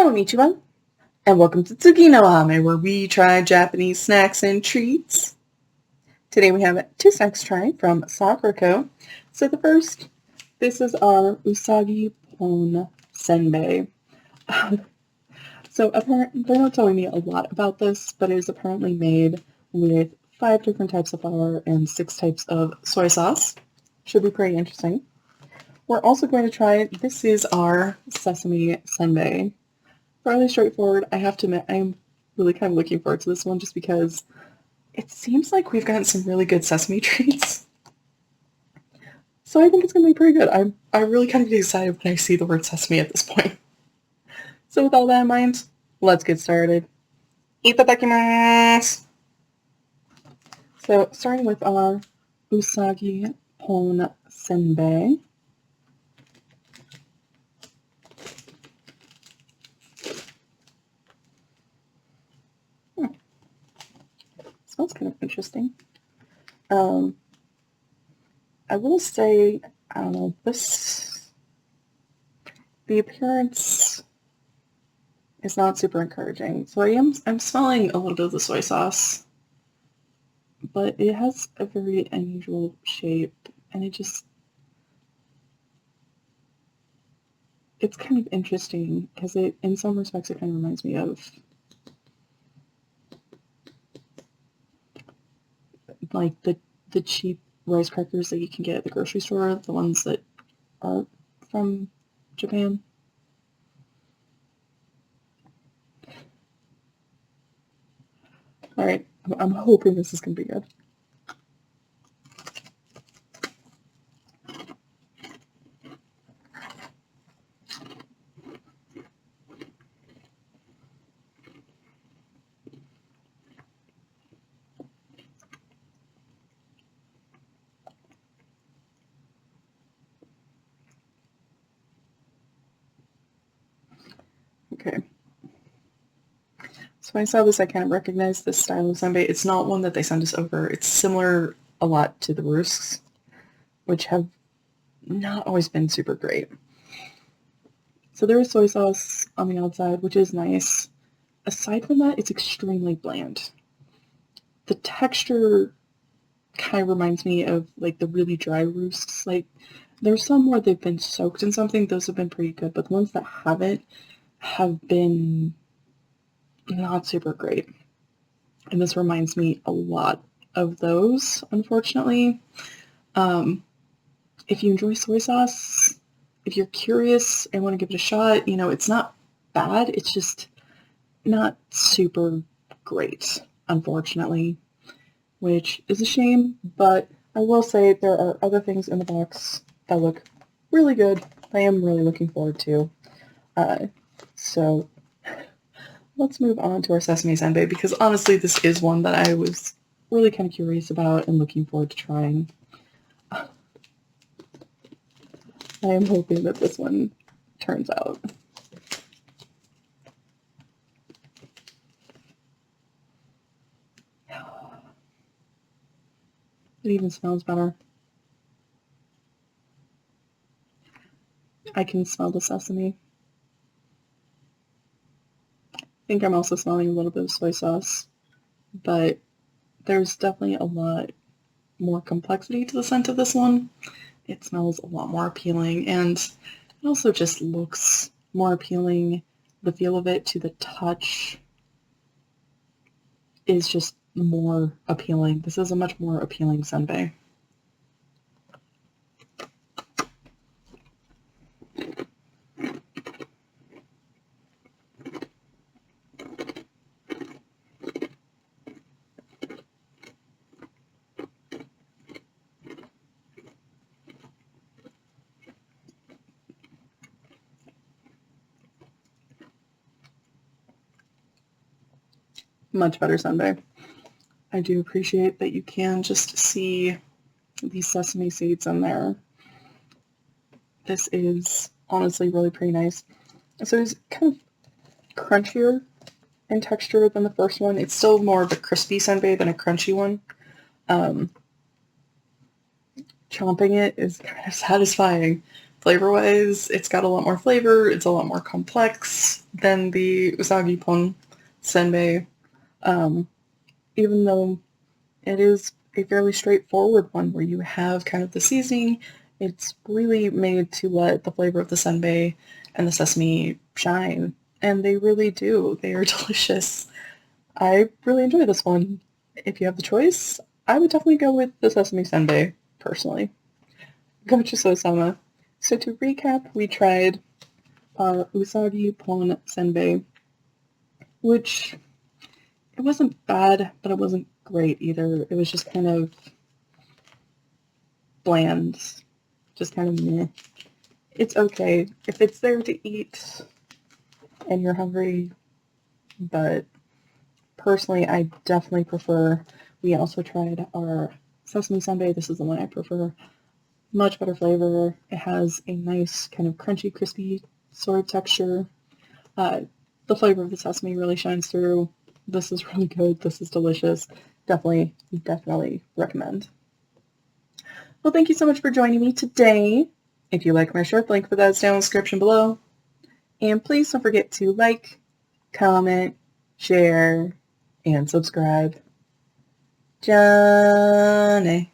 Konnichiwa, and welcome to Tsuki no Ame, where we try Japanese snacks and treats. Today we have 2 snacks to try from Sakura Co. So the first, this is our Usagi Pon Senbei. So apparently, they're not telling me a lot about this, but it is apparently made with 5 different types of flour and 6 types of soy sauce. Should be pretty interesting. We're also going to try, this is our Sesame Senbei. Fairly straightforward. I have to admit, I'm really kind of looking forward to this one just because it seems like we've gotten some really good sesame treats. So I think it's going to be pretty good. I really kind of get excited when I see the word sesame at this point. So with all that in mind, let's get started. Itadakimasu! So starting with our Usagi Pon Senbei. Smells kind of interesting. I will say, I don't know, the appearance is not super encouraging. So I'm smelling a little bit of the soy sauce, but it has a very unusual shape, and it's kind of interesting because in some respects, it kind of reminds me of like the cheap rice crackers that you can get at the grocery store, the ones that are from Japan. Alright, I'm hoping this is going to be good. Okay. So when I saw this, I kind of recognized this style of senbei. It's not one that they send us over. It's similar a lot to the rusks, which have not always been super great. So there is soy sauce on the outside, which is nice. Aside from that, it's extremely bland. The texture kind of reminds me of like the really dry rusks. Like there's some where they've been soaked in something. Those have been pretty good, but the ones that haven't have been not super great. And this reminds me a lot of those, unfortunately. If you enjoy soy sauce, if you're curious and want to give it a shot, it's not bad. It's just not super great, unfortunately, which is a shame, but I will say there are other things in the box that look really good. I am really looking forward to. So let's move on to our Sesame Senbei, because honestly, this is one that I was really kind of curious about and looking forward to trying. I am hoping that this one turns out. It even smells better. I can smell the sesame. I think I'm also smelling a little bit of soy sauce, but there's definitely a lot more complexity to the scent of this one. It smells a lot more appealing, and it also just looks more appealing. The feel of it to the touch is just more appealing. This is a much more appealing senbei. Much better senbei. I do appreciate that you can just see these sesame seeds in there. This is honestly really pretty nice. So it's kind of crunchier in texture than the first one. It's still more of a crispy senbei than a crunchy one. Chomping it is kind of satisfying. Flavor-wise, it's got a lot more flavor. It's a lot more complex than the Usagi Pon Senbei. Even though it is a fairly straightforward one where you have kind of the seasoning, it's really made to let the flavor of the senbei and the sesame shine. And they really do. They are delicious. I really enjoy this one. If you have the choice, I would definitely go with the sesame senbei, personally. Gochu-sama. So to recap, we tried our Usagi Pon Senbei, which it wasn't bad, but it wasn't great either. It was just kind of bland, just kind of meh. It's okay if it's there to eat and you're hungry, but personally, I definitely prefer. We also tried our sesame senbei. This is the one I prefer. Much better flavor. It has a nice kind of crunchy, crispy sort of texture. The flavor of the sesame really shines through. This is really good. This is delicious. Definitely recommend. Well, thank you so much for joining me today. If you like my shirt, the link for that is down in the description below. And please don't forget to like, comment, share, and subscribe. Johnny.